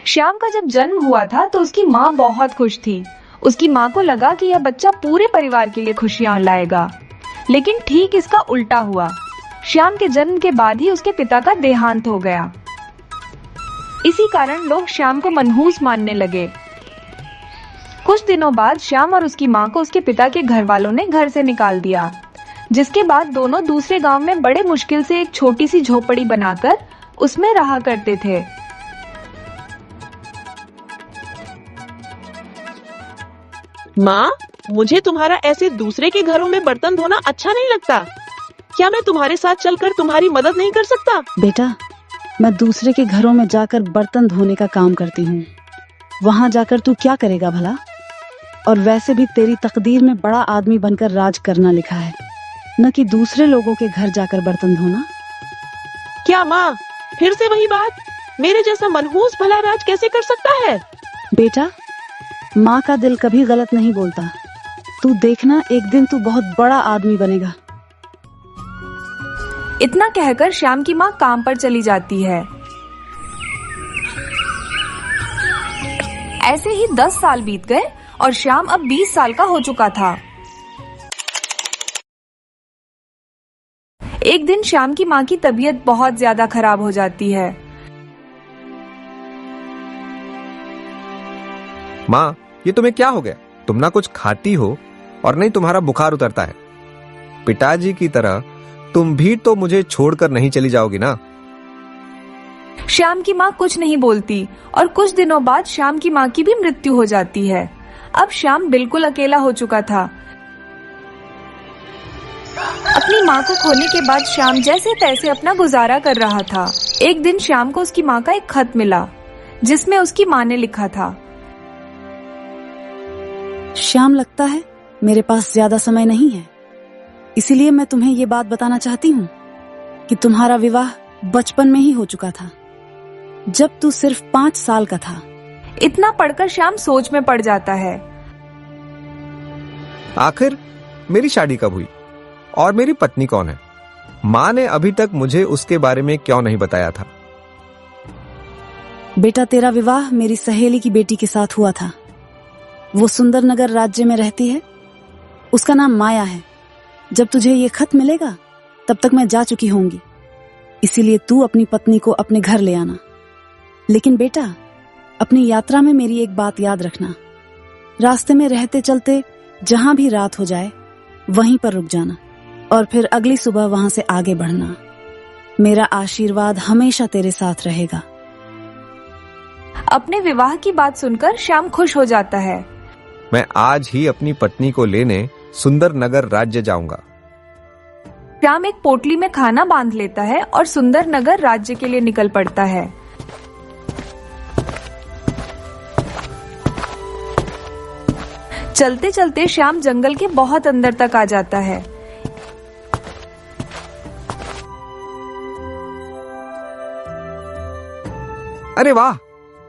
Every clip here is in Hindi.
श्याम का जब जन्म हुआ था तो उसकी माँ बहुत खुश थी। उसकी माँ को लगा कि यह बच्चा पूरे परिवार के लिए खुशियाँ लाएगा, लेकिन ठीक इसका उल्टा हुआ। श्याम के जन्म के बाद ही उसके पिता का देहांत हो गया। इसी कारण लोग श्याम को मनहूस मानने लगे। कुछ दिनों बाद श्याम और उसकी माँ को उसके पिता के घर वालों ने घर से निकाल दिया, जिसके बाद दोनों दूसरे गांव में बड़े मुश्किल से एक छोटी सी झोपड़ी बनाकर उसमें रहा करते थे। माँ, मुझे तुम्हारा ऐसे दूसरे के घरों में बर्तन धोना अच्छा नहीं लगता। क्या मैं तुम्हारे साथ चलकर तुम्हारी मदद नहीं कर सकता? बेटा, मैं दूसरे के घरों में जाकर बर्तन धोने का काम करती हूँ। वहाँ जाकर तू क्या करेगा भला? और वैसे भी तेरी तकदीर में बड़ा आदमी बनकर राज करना लिखा है, न कि दूसरे लोगों के घर जाकर बर्तन धोना। क्या माँ, फिर से वही बात? मेरे जैसा मनहूस भला राज कैसे कर सकता है? बेटा, माँ का दिल कभी गलत नहीं बोलता। तू देखना, एक दिन तू बहुत बड़ा आदमी बनेगा। इतना कहकर श्याम की माँ काम पर चली जाती है। ऐसे ही 10 साल बीत गए और श्याम अब 20 साल का हो चुका था। एक दिन श्याम की माँ की तबीयत बहुत ज्यादा खराब हो जाती है। माँ, ये तुम्हें क्या हो गया? तुम ना कुछ खाती हो और नहीं तुम्हारा बुखार उतरता है। पिताजी की तरह तुम भी तो मुझे छोड़कर नहीं चली जाओगी ना? श्याम की माँ कुछ नहीं बोलती और कुछ दिनों बाद श्याम की माँ की भी मृत्यु हो जाती है। अब श्याम बिल्कुल अकेला हो चुका था। अपनी माँ को खोने के बाद श्याम जैसे तैसे अपना गुजारा कर रहा था। एक दिन श्याम को उसकी माँ का एक खत मिला, जिसमें उसकी माँ ने लिखा था, श्याम, लगता है मेरे पास ज्यादा समय नहीं है, इसीलिए मैं तुम्हें ये बात बताना चाहती हूँ कि तुम्हारा विवाह बचपन में ही हो चुका था, जब तू सिर्फ 5 साल का था। इतना पढ़कर श्याम सोच में पड़ जाता है। आखिर मेरी शादी कब हुई और मेरी पत्नी कौन है? माँ ने अभी तक मुझे उसके बारे में क्यों नहीं बताया था? बेटा, तेरा विवाह मेरी सहेली की बेटी के साथ हुआ था। वो सुंदर नगर राज्य में रहती है। उसका नाम माया है। जब तुझे ये खत मिलेगा तब तक मैं जा चुकी होंगी, इसीलिए तू अपनी पत्नी को अपने घर ले आना। लेकिन बेटा, अपनी यात्रा में मेरी एक बात याद रखना। रास्ते में रहते चलते जहां भी रात हो जाए वहीं पर रुक जाना और फिर अगली सुबह वहां से आगे बढ़ना। मेरा आशीर्वाद हमेशा तेरे साथ रहेगा। अपने विवाह की बात सुनकर श्याम खुश हो जाता है। मैं आज ही अपनी पत्नी को लेने सुंदर नगर राज्य जाऊंगा। श्याम एक पोटली में खाना बांध लेता है और सुंदर नगर राज्य के लिए निकल पड़ता है। चलते चलते श्याम जंगल के बहुत अंदर तक आ जाता है। अरे वाह,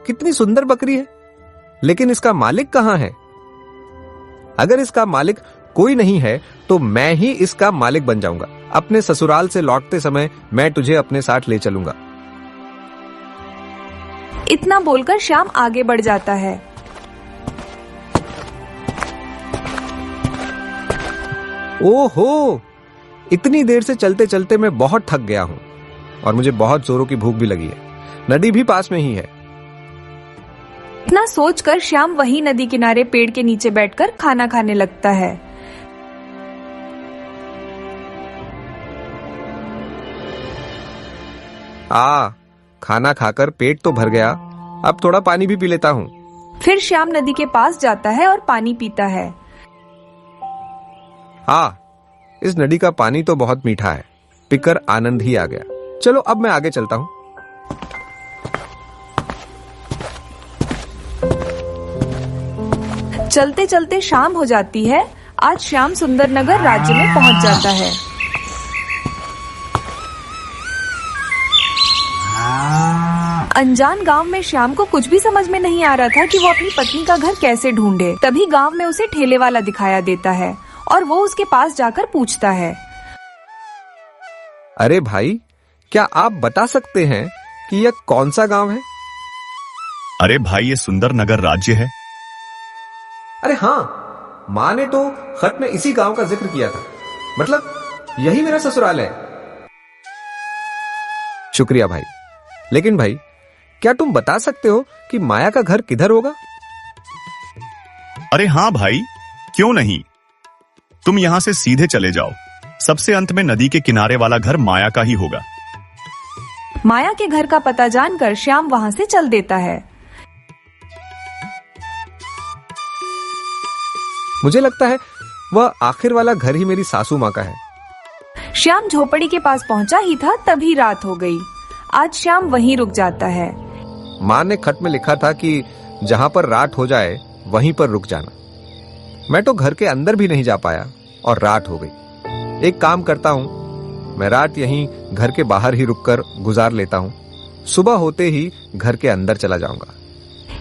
कितनी सुंदर बकरी है, लेकिन इसका मालिक कहाँ है? अगर इसका मालिक कोई नहीं है तो मैं ही इसका मालिक बन जाऊंगा। अपने ससुराल से लौटते समय मैं तुझे अपने साथ ले चलूंगा। इतना बोलकर श्याम आगे बढ़ जाता है। ओहो, इतनी देर से चलते चलते मैं बहुत थक गया हूं और मुझे बहुत जोरों की भूख भी लगी है। नदी भी पास में ही है। इतना सोचकर श्याम वहीं नदी किनारे पेड़ के नीचे बैठकर खाना खाने लगता है। खाना खाकर पेट तो भर गया, अब थोड़ा पानी भी पी लेता हूँ। फिर श्याम नदी के पास जाता है और पानी पीता है। इस नदी का पानी तो बहुत मीठा है, पीकर आनंद ही आ गया। चलो अब मैं आगे चलता हूँ। चलते चलते शाम हो जाती है। आज श्याम सुंदर नगर राज्य में पहुंच जाता है। अनजान गांव में श्याम को कुछ भी समझ में नहीं आ रहा था कि वो अपनी पत्नी का घर कैसे ढूंढे। तभी गांव में उसे ठेले वाला दिखाया देता है और वो उसके पास जाकर पूछता है, अरे भाई, क्या आप बता सकते हैं कि यह कौन सा गांव है? अरे भाई, ये सुंदर नगर राज्य है। अरे हाँ, माँ ने तो खत में इसी गांव का जिक्र किया था। मतलब यही मेरा ससुराल है। शुक्रिया भाई। लेकिन भाई, क्या तुम बता सकते हो कि माया का घर किधर होगा? अरे हाँ भाई, क्यों नहीं। तुम यहां से सीधे चले जाओ, सबसे अंत में नदी के किनारे वाला घर माया का ही होगा। माया के घर का पता जानकर श्याम वहां से चल देता है। मुझे लगता है वह आखिर वाला घर ही मेरी सासू माँ का है। श्याम झोपड़ी के पास पहुंचा ही था तभी रात हो गई। आज श्याम वहीं रुक जाता है। माँ ने खत में लिखा था कि जहां पर रात हो जाए वहीं पर रुक जाना। मैं तो घर के अंदर भी नहीं जा पाया और रात हो गई। एक काम करता हूँ, मैं रात यहीं घर के बाहर ही रुककर गुजार लेता हूँ। सुबह होते ही घर के अंदर चला जाऊंगा।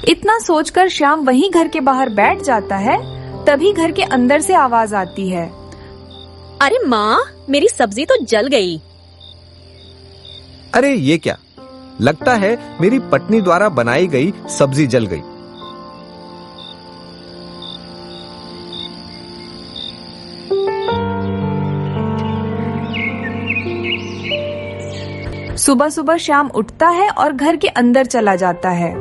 इतना सोचकर श्याम वहीं घर के बाहर बैठ जाता है। तभी घर के अंदर से आवाज आती है, अरे माँ, मेरी सब्जी तो जल गई। अरे ये क्या, लगता है मेरी पत्नी द्वारा बनाई गई सब्जी जल गई। सुबह सुबह श्याम उठता है और घर के अंदर चला जाता है।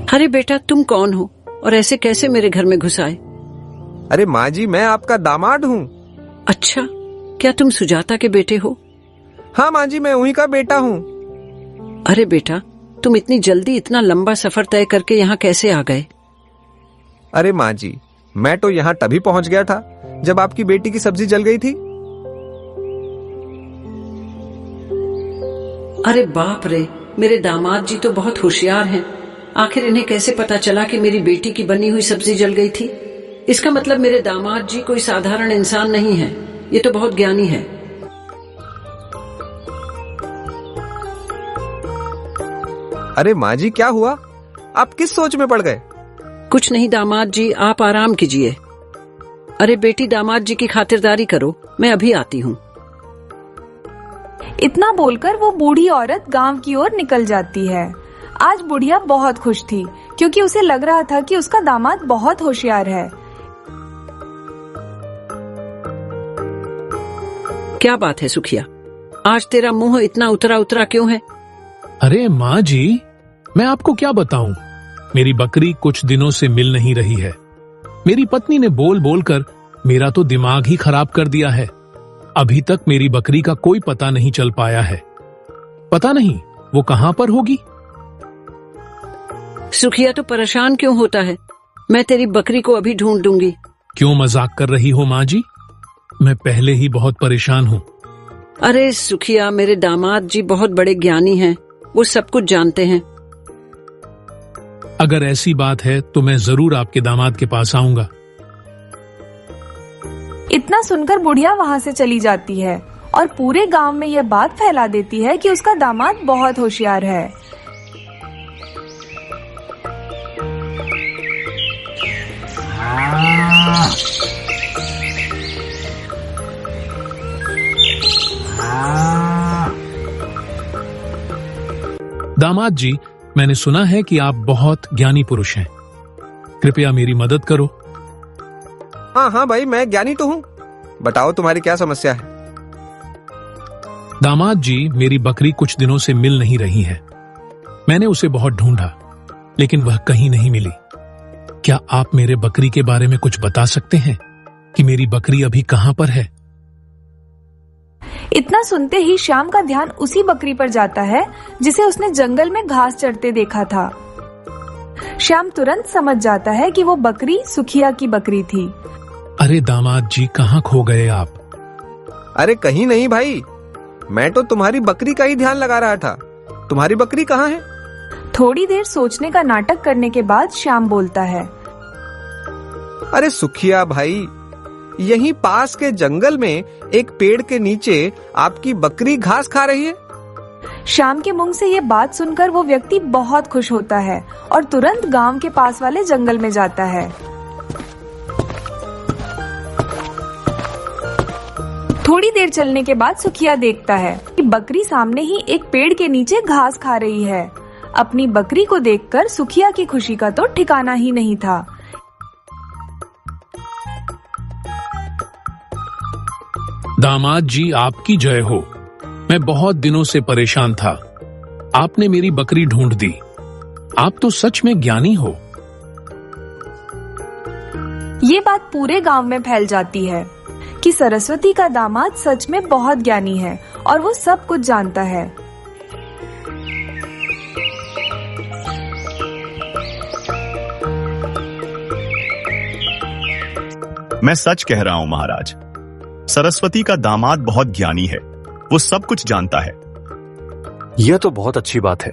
अरे बेटा, तुम कौन हो और ऐसे कैसे मेरे घर में घुस आए? अरे माँ जी, मैं आपका दामाद हूँ। अच्छा, क्या तुम सुजाता के बेटे हो? हाँ माँ जी, मैं उन्हीं का बेटा हूँ। अरे बेटा, तुम इतनी जल्दी इतना लंबा सफर तय करके यहाँ कैसे आ गए? अरे माँ जी, मैं तो यहाँ तभी पहुँच गया था जब आपकी बेटी की सब्जी जल गई थी। अरे बाप रे, मेरे दामाद जी तो बहुत होशियार हैं। आखिर इन्हें कैसे पता चला कि मेरी बेटी की बनी हुई सब्जी जल गई थी? इसका मतलब मेरे दामाद जी कोई साधारण इंसान नहीं है, ये तो बहुत ज्ञानी है। अरे माँ जी, क्या हुआ? आप किस सोच में पड़ गए? कुछ नहीं दामाद जी, आप आराम कीजिए। अरे बेटी, दामाद जी की खातिरदारी करो, मैं अभी आती हूँ। इतना बोलकर वो बूढ़ी औरत गांव की ओर निकल जाती है। आज बुढ़िया बहुत खुश थी क्योंकि उसे लग रहा था कि उसका दामाद बहुत होशियार है। क्या बात है सुखिया, आज तेरा मुंह इतना उतरा उतरा क्यों है? अरे माँ जी, मैं आपको क्या बताऊं, मेरी बकरी कुछ दिनों से मिल नहीं रही है। मेरी पत्नी ने बोल बोल कर मेरा तो दिमाग ही खराब कर दिया है। अभी तक मेरी बकरी का कोई पता नहीं चल पाया है। पता नहीं वो कहाँ पर होगी। सुखिया तो परेशान क्यों होता है? मैं तेरी बकरी को अभी ढूंढ दूंगी। क्यों मजाक कर रही हो माँ जी? मैं पहले ही बहुत परेशान हूँ। अरे सुखिया, मेरे दामाद जी बहुत बड़े ज्ञानी हैं, वो सब कुछ जानते हैं। अगर ऐसी बात है तो मैं जरूर आपके दामाद के पास आऊंगा। इतना सुनकर बुढ़िया वहां से चली जाती है और पूरे गांव में यह बात फैला देती है कि उसका दामाद बहुत होशियार है। दामाद जी, मैंने सुना है कि आप बहुत ज्ञानी पुरुष हैं। कृपया मेरी मदद करो। हाँ हाँ भाई, मैं ज्ञानी तो हूँ। बताओ तुम्हारी क्या समस्या है? दामाद जी, मेरी बकरी कुछ दिनों से मिल नहीं रही है। मैंने उसे बहुत ढूंढा लेकिन वह कहीं नहीं मिली। क्या आप मेरे बकरी के बारे में कुछ बता सकते हैं कि मेरी बकरी अभी कहाँ पर है? इतना सुनते ही श्याम का ध्यान उसी बकरी पर जाता है जिसे उसने जंगल में घास चरते देखा था। श्याम तुरंत समझ जाता है कि वो बकरी सुखिया की बकरी थी। अरे दामाद जी, कहाँ खो गए आप? अरे कहीं नहीं भाई, मैं तो तुम्हारी बकरी का ही ध्यान लगा रहा था। तुम्हारी बकरी कहाँ है? थोड़ी देर सोचने का नाटक करने के बाद श्याम बोलता है, अरे सुखिया भाई, यहीं पास के जंगल में एक पेड़ के नीचे आपकी बकरी घास खा रही है। श्याम के मुंह से ये बात सुनकर वो व्यक्ति बहुत खुश होता है और तुरंत गांव के पास वाले जंगल में जाता है। थोड़ी देर चलने के बाद सुखिया देखता है कि बकरी सामने ही एक पेड़ के नीचे घास खा रही है। अपनी बकरी को देखकर सुखिया की खुशी का तो ठिकाना ही नहीं था। दामाद जी, आपकी जय हो। मैं बहुत दिनों से परेशान था। आपने मेरी बकरी ढूंढ दी। आप तो सच में ज्ञानी हो। ये बात पूरे गांव में फैल जाती है कि सरस्वती का दामाद सच में बहुत ज्ञानी है और वो सब कुछ जानता है। मैं सच कह रहा हूं महाराज, सरस्वती का दामाद बहुत ज्ञानी है, वो सब कुछ जानता है। यह तो बहुत अच्छी बात है।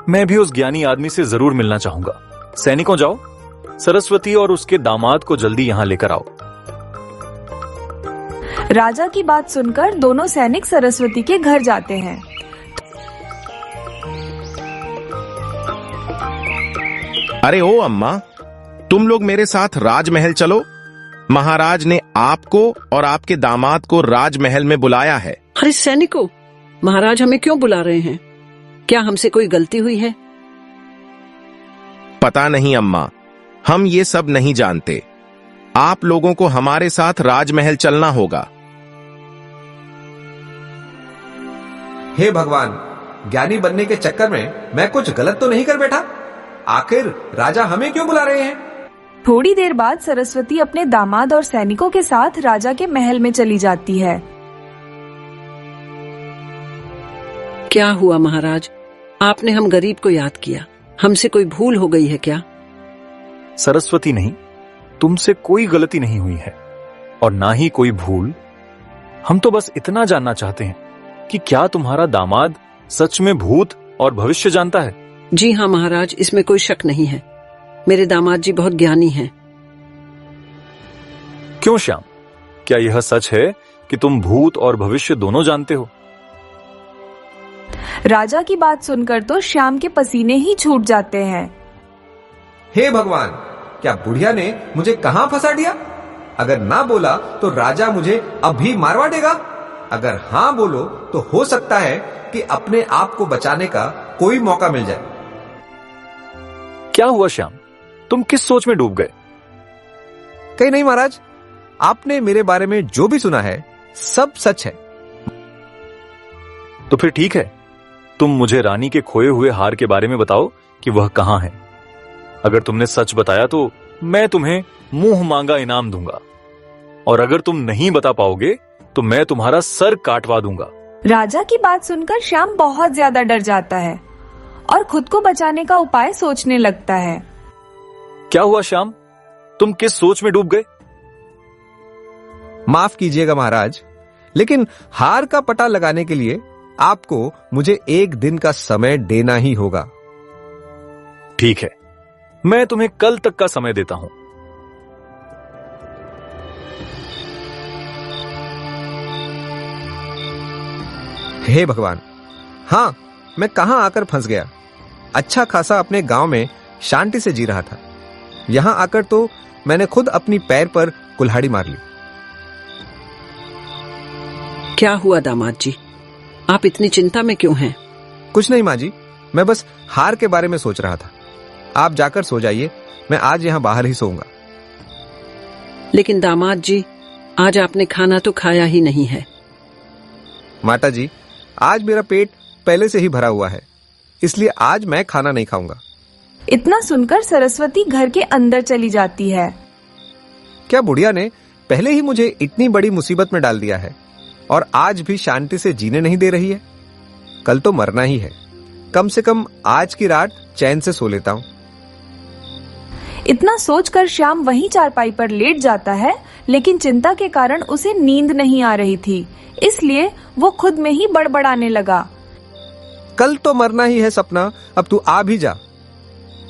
मैं भी उस ज्ञानी आदमी से जरूर मिलना चाहूंगा। सैनिकों, जाओ, सरस्वती और उसके दामाद को जल्दी यहाँ लेकर आओ। राजा की बात सुनकर दोनों सैनिक सरस्वती के घर जाते हैं। अरे ओ अम्मा, तुम लोग मेरे साथ राजमहल चलो। महाराज ने आपको और आपके दामाद को राजमहल में बुलाया है। अरे सैनिकों, महाराज हमें क्यों बुला रहे हैं? क्या हमसे कोई गलती हुई है? पता नहीं अम्मा, हम ये सब नहीं जानते। आप लोगों को हमारे साथ राजमहल चलना होगा। हे भगवान, ज्ञानी बनने के चक्कर में मैं कुछ गलत तो नहीं कर बैठा? आखिर राजा हमें क्यों बुला रहे हैं? थोड़ी देर बाद सरस्वती अपने दामाद और सैनिकों के साथ राजा के महल में चली जाती है। क्या हुआ महाराज? आपने हम गरीब को याद किया। हमसे कोई भूल हो गई है क्या? सरस्वती नहीं, तुमसे कोई गलती नहीं हुई है और ना ही कोई भूल। हम तो बस इतना जानना चाहते हैं कि क्या तुम्हारा दामाद सच में भूत और भविष्य जानता है? जी हाँ महाराज, इसमें कोई शक नहीं है। मेरे दामाद जी बहुत ज्ञानी हैं। क्यों श्याम, क्या यह सच है कि तुम भूत और भविष्य दोनों जानते हो? राजा की बात सुनकर तो श्याम के पसीने ही छूट जाते हैं। हे भगवान, क्या बुढ़िया ने मुझे कहां फंसा दिया? अगर ना बोला तो राजा मुझे अभी मारवा देगा। अगर हाँ बोलो तो हो सकता है कि अपने आप को बचाने का कोई मौका मिल जाए। क्या हुआ श्याम, तुम किस सोच में डूब गए? कहीं नहीं महाराज, आपने मेरे बारे में जो भी सुना है सब सच है। तो फिर ठीक है, तुम मुझे रानी के खोए हुए हार के बारे में बताओ कि वह कहां है। अगर तुमने सच बताया तो मैं तुम्हें मुंह मांगा इनाम दूंगा, और अगर तुम नहीं बता पाओगे तो मैं तुम्हारा सर काटवा दूंगा। राजा की बात सुनकर श्याम बहुत ज्यादा डर जाता है और खुद को बचाने का उपाय सोचने लगता है। क्या हुआ श्याम, तुम किस सोच में डूब गए? माफ कीजिएगा महाराज, लेकिन हार का पता लगाने के लिए आपको मुझे एक दिन का समय देना ही होगा। ठीक है, मैं तुम्हें कल तक का समय देता हूं। हे भगवान, हाँ, मैं कहां आकर फंस गया। अच्छा खासा अपने गांव में शांति से जी रहा था। यहां आकर तो मैंने खुद अपनी पैर पर कुल्हाड़ी मार ली। क्या हुआ दामाद जी, आप इतनी चिंता में क्यों हैं? कुछ नहीं माँ जी, मैं बस हार के बारे में सोच रहा था। आप जाकर सो जाइए, मैं आज यहाँ बाहर ही सोऊंगा। लेकिन दामाद जी, आज आपने खाना तो खाया ही नहीं है। माता जी, आज मेरा पेट पहले से ही भरा हुआ है, इसलिए आज मैं खाना नहीं खाऊंगा। इतना सुनकर सरस्वती घर के अंदर चली जाती है। क्या बुढ़िया ने पहले ही मुझे इतनी बड़ी मुसीबत में डाल दिया है और आज भी शांति से जीने नहीं दे रही है? कल तो मरना ही है, कम से कम आज की रात चैन से सो लेता हूं। इतना सोचकर श्याम वहीं चारपाई पर लेट जाता है, लेकिन चिंता के कारण उसे नींद नहीं आ रही थी, इसलिए वो खुद में ही बड़बड़ाने लगा। कल तो मरना ही है सपना, अब तू आ भी जा।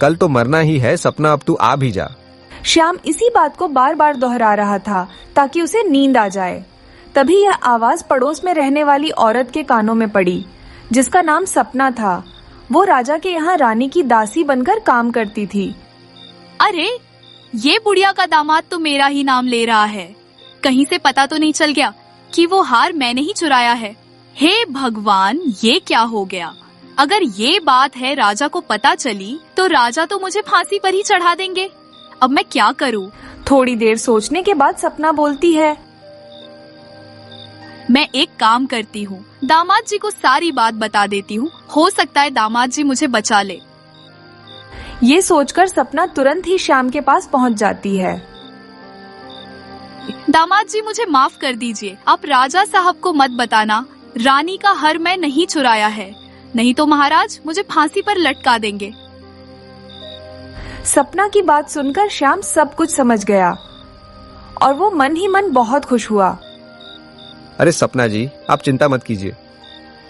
कल तो मरना ही है सपना, अब तू आ भी जा। श्याम इसी बात को बार बार दोहरा रहा था ताकि उसे नींद आ जाए। तभी यह आवाज पड़ोस में रहने वाली औरत के कानों में पड़ी, जिसका नाम सपना था। वो राजा के यहाँ रानी की दासी बनकर काम करती थी। अरे, ये बुढ़िया का दामाद तो मेरा ही नाम ले रहा है। कहीं से पता तो नहीं चल गया कि वो हार मैंने ही चुराया है। हे भगवान, ये क्या हो गया? अगर ये बात है राजा को पता चली तो राजा तो मुझे फांसी पर ही चढ़ा देंगे। अब मैं क्या करूं? थोड़ी देर सोचने के बाद सपना बोलती है, मैं एक काम करती हूँ, दामाद जी को सारी बात बता देती हूँ। हो सकता है दामाद जी मुझे बचा ले। ये सोचकर सपना तुरंत ही श्याम के पास पहुँच जाती है। दामाद जी, मुझे माफ कर दीजिए। आप राजा साहब को मत बताना रानी का हर मैं नहीं चुराया है, नहीं तो महाराज मुझे फांसी पर लटका देंगे। सपना की बात सुनकर श्याम सब कुछ समझ गया और वो मन ही मन बहुत खुश हुआ। अरे सपना जी, आप चिंता मत कीजिए,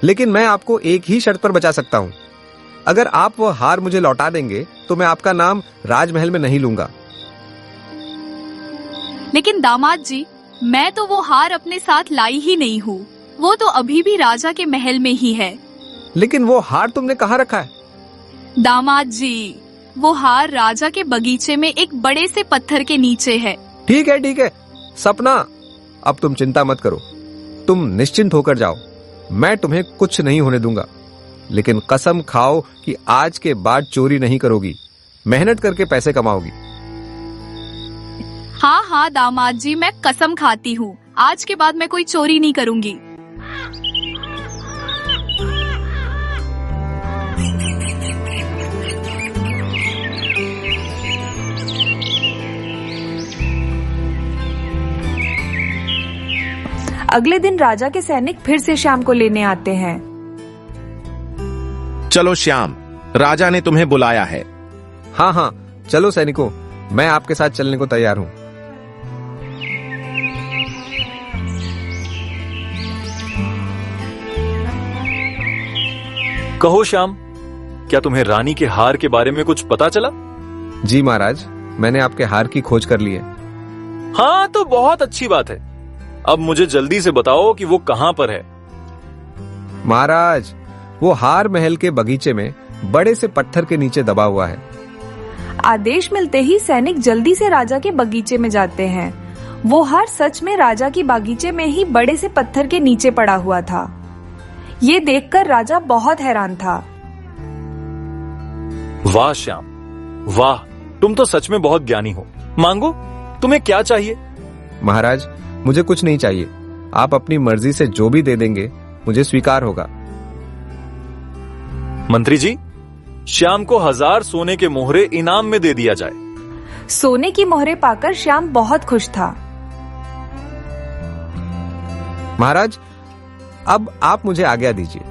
लेकिन मैं आपको एक ही शर्त पर बचा सकता हूँ। अगर आप वो हार मुझे लौटा देंगे तो मैं आपका नाम राजमहल में नहीं लूंगा। लेकिन दामाद जी, मैं तो वो हार अपने साथ लाई ही नहीं हूँ। वो तो अभी भी राजा के महल में ही है। लेकिन वो हार तुमने कहाँ रखा है? दामाद जी, वो हार राजा के बगीचे में एक बड़े से पत्थर के नीचे है। ठीक है सपना, अब तुम चिंता मत करो। तुम निश्चिंत होकर जाओ, मैं तुम्हें कुछ नहीं होने दूंगा। लेकिन कसम खाओ कि आज के बाद चोरी नहीं करोगी, मेहनत करके पैसे कमाओगी। हाँ दामाद जी, मैं कसम खाती हूँ, आज के बाद मैं कोई चोरी नहीं करूंगी। अगले दिन राजा के सैनिक फिर से श्याम को लेने आते हैं। चलो श्याम, राजा ने तुम्हें बुलाया है। हाँ, चलो सैनिकों, मैं आपके साथ चलने को तैयार हूं। कहो श्याम, क्या तुम्हें रानी के हार के बारे में कुछ पता चला? जी महाराज, मैंने आपके हार की खोज कर ली है। हाँ, तो बहुत अच्छी बात है। अब मुझे जल्दी से बताओ कि वो कहाँ पर है। महाराज, वो हार महल के बगीचे में बड़े से पत्थर के नीचे दबा हुआ है। आदेश मिलते ही सैनिक जल्दी से राजा के बगीचे में जाते हैं। वो हार सच में राजा की बगीचे में ही बड़े से पत्थर के नीचे पड़ा हुआ था। ये देखकर राजा बहुत हैरान था। वाह श्याम, वाह, तुम तो सच में बहुत ज्ञानी हो। मांगो, तुम्हें क्या चाहिए? महाराज, मुझे कुछ नहीं चाहिए। आप अपनी मर्जी से जो भी दे देंगे मुझे स्वीकार होगा। मंत्री जी, श्याम को 1000 सोने के मोहरे इनाम में दे दिया जाए। सोने की मोहरे पाकर श्याम बहुत खुश था। महाराज, अब आप मुझे आज्ञा दीजिए,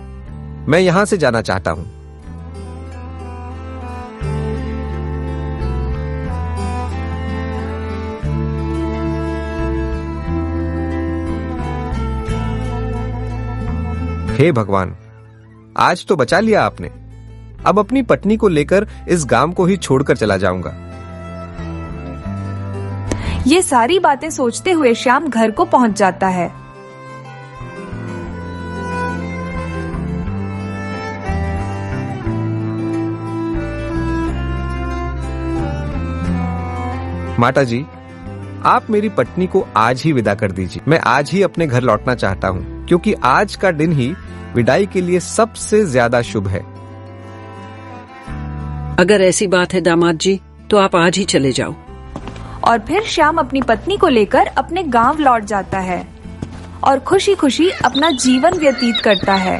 मैं यहां से जाना चाहता हूं। हे भगवान, आज तो बचा लिया आपने। अब अपनी पत्नी को लेकर इस गांव को ही छोड़कर चला जाऊंगा। ये सारी बातें सोचते हुए श्याम घर को पहुंच जाता है। माता जी, आप मेरी पत्नी को आज ही विदा कर दीजिए। मैं आज ही अपने घर लौटना चाहता हूँ, क्योंकि आज का दिन ही विदाई के लिए सबसे ज्यादा शुभ है। अगर ऐसी बात है दामाद जी, तो आप आज ही चले जाओ। और फिर श्याम अपनी पत्नी को लेकर अपने गांव लौट जाता है और खुशी खुशी अपना जीवन व्यतीत करता है।